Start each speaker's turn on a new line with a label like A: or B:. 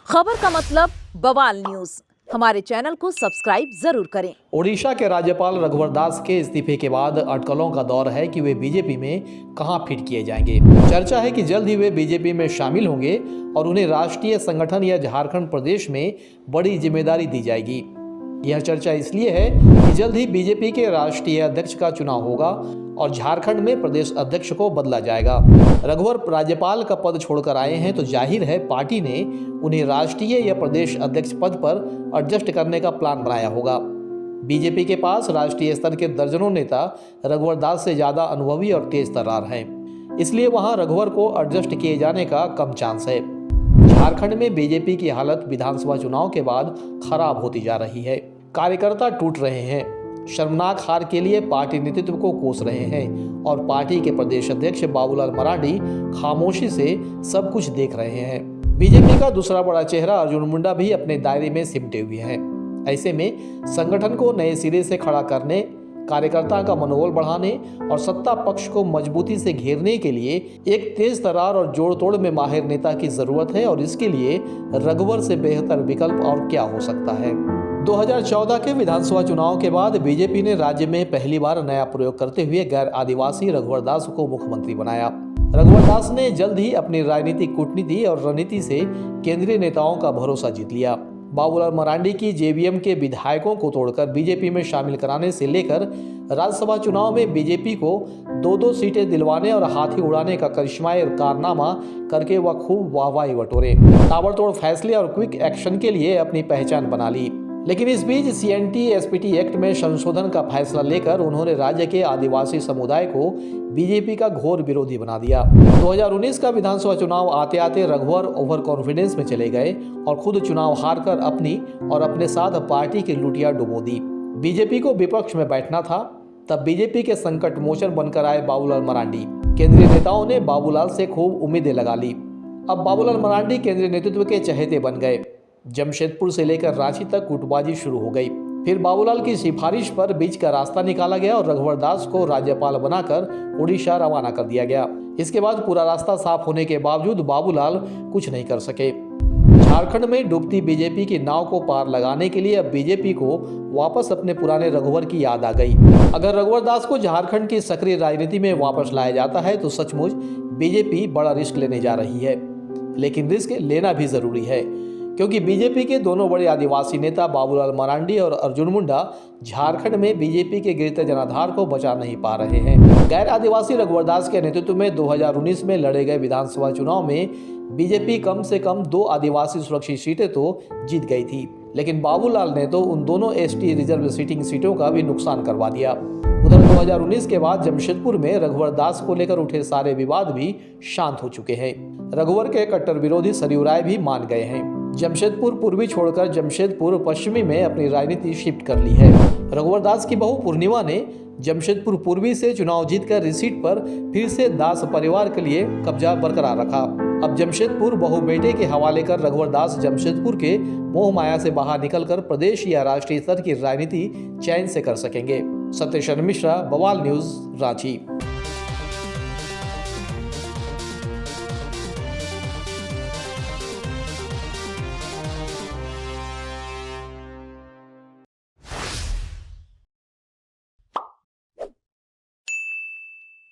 A: खबर का मतलब बवाल न्यूज। हमारे चैनल को सब्सक्राइब जरूर करें।
B: ओडिशा के राज्यपाल रघुवर दास के इस्तीफे के बाद अटकलों का दौर है कि वे बीजेपी में कहां फिट किए जाएंगे। चर्चा है कि जल्द ही वे बीजेपी में शामिल होंगे और उन्हें राष्ट्रीय संगठन या झारखंड प्रदेश में बड़ी जिम्मेदारी दी जाएगी। यह चर्चा इसलिए है कि जल्द ही बीजेपी के राष्ट्रीय अध्यक्ष का चुनाव होगा और झारखंड में प्रदेश अध्यक्ष को बदला जाएगा। रघुवर राज्यपाल का पद छोड़कर आए हैं तो जाहिर है पार्टी ने उन्हें राष्ट्रीय या प्रदेश अध्यक्ष पद पर एडजस्ट करने का प्लान बनाया होगा। बीजेपी के पास राष्ट्रीय स्तर के दर्जनों नेता रघुवर दास से ज्यादा अनुभवी और तेज तर्रार हैं, इसलिए वहां रघुवर को एडजस्ट किए जाने का कम चांस है। झारखंड में बीजेपी की हालत विधानसभा चुनाव के बाद खराब होती जा रही है। कार्यकर्ता टूट रहे हैं, शर्मनाक हार के लिए पार्टी नेतृत्व को कोस रहे हैं और पार्टी के प्रदेश अध्यक्ष बाबूलाल मरांडी खामोशी से सब कुछ देख रहे हैं। बीजेपी का दूसरा बड़ा चेहरा अर्जुन मुंडा भी अपने दायरे में सिमटे हुए हैं। ऐसे में संगठन को नए सिरे से खड़ा करने, कार्यकर्ता का मनोबल बढ़ाने और सत्ता पक्ष को मजबूती से घेरने के लिए एक तेज तर्रार और जोड़ तोड़ में माहिर नेता की जरूरत है और इसके लिए रघुवर से बेहतर विकल्प और क्या हो सकता है। 2014 के विधानसभा चुनाव के बाद बीजेपी ने राज्य में पहली बार नया प्रयोग करते हुए गैर आदिवासी रघुवर दास को मुख्यमंत्री बनाया। रघुवर दास ने जल्द ही अपनी राजनीतिक कूटनीति और रणनीति से केंद्रीय नेताओं का भरोसा जीत लिया। बाबूलाल मरांडी की जेवीएम के विधायकों को तोड़कर बीजेपी में शामिल कराने से लेकर राज्यसभा चुनाव में बीजेपी को 2-2 सीटें दिलवाने और हाथी उड़ाने का करिश्माई कारनामा करके वह खूब वाहवाही बटोरे। ताबड़तोड़ फैसले और क्विक एक्शन के लिए अपनी पहचान बना ली। लेकिन इस बीच CNT-SPT एक्ट में संशोधन का फैसला लेकर उन्होंने राज्य के आदिवासी समुदाय को बीजेपी का घोर विरोधी बना दिया। 2019 का विधानसभा चुनाव आते आते रघुवर ओवर कॉन्फिडेंस में चले गए और खुद चुनाव हारकर अपनी और अपने साथ पार्टी की लुटिया डुबो दी। बीजेपी को विपक्ष में बैठना था, तब बीजेपी के संकट मोचन बनकर आए बाबूलाल मरांडी। केंद्रीय नेताओं ने बाबूलाल से खूब उम्मीदें लगा ली। अब बाबूलाल मरांडी केंद्रीय नेतृत्व के चहेते बन गए। जमशेदपुर से लेकर रांची तक गुटबाजी शुरू हो गई। फिर बाबूलाल की सिफारिश पर बीच का रास्ता निकाला गया और रघुवर दास को राज्यपाल बनाकर उड़ीसा रवाना कर दिया गया। इसके बाद पूरा रास्ता साफ होने के बावजूद बाबूलाल कुछ नहीं कर सके। झारखंड में डूबती बीजेपी की नाव को पार लगाने के लिए अब बीजेपी को वापस अपने पुराने रघुवर की याद आ गई। अगर रघुवर दास को झारखंड की सक्रिय राजनीति में वापस लाया जाता है तो सचमुच बीजेपी बड़ा रिस्क लेने जा रही है। लेकिन रिस्क लेना भी जरूरी है, क्योंकि बीजेपी के दोनों बड़े आदिवासी नेता बाबूलाल मरांडी और अर्जुन मुंडा झारखंड में बीजेपी के गिरते जनाधार को बचा नहीं पा रहे हैं। गैर आदिवासी रघुवर दास के नेतृत्व में 2019 में लड़े गए विधानसभा चुनाव में बीजेपी कम से कम 2 आदिवासी सुरक्षित सीटें तो जीत गई थी, लेकिन बाबूलाल ने तो उन दोनों ST रिजर्व सीटिंग सीटों का भी नुकसान करवा दिया। उधर 2019 के बाद जमशेदपुर में रघुवर दास को लेकर उठे सारे विवाद भी शांत हो चुके हैं। रघुवर के कट्टर विरोधी सरयू राय भी मान गए हैं। जमशेदपुर पूर्वी छोड़कर जमशेदपुर पश्चिमी में अपनी राजनीति शिफ्ट कर ली है। रघुवर दास की बहू पूर्णिमा ने जमशेदपुर पूर्वी से चुनाव जीतकर रिसीट पर फिर से दास परिवार के लिए कब्जा बरकरार रखा। अब जमशेदपुर बहू बेटे के हवाले कर रघुवर दास जमशेदपुर के मोह माया से बाहर निकलकर प्रदेश या राष्ट्रीय स्तर की राजनीति चैन से कर सकेंगे। सत्येंद्र मिश्रा, बवाल न्यूज, रांची।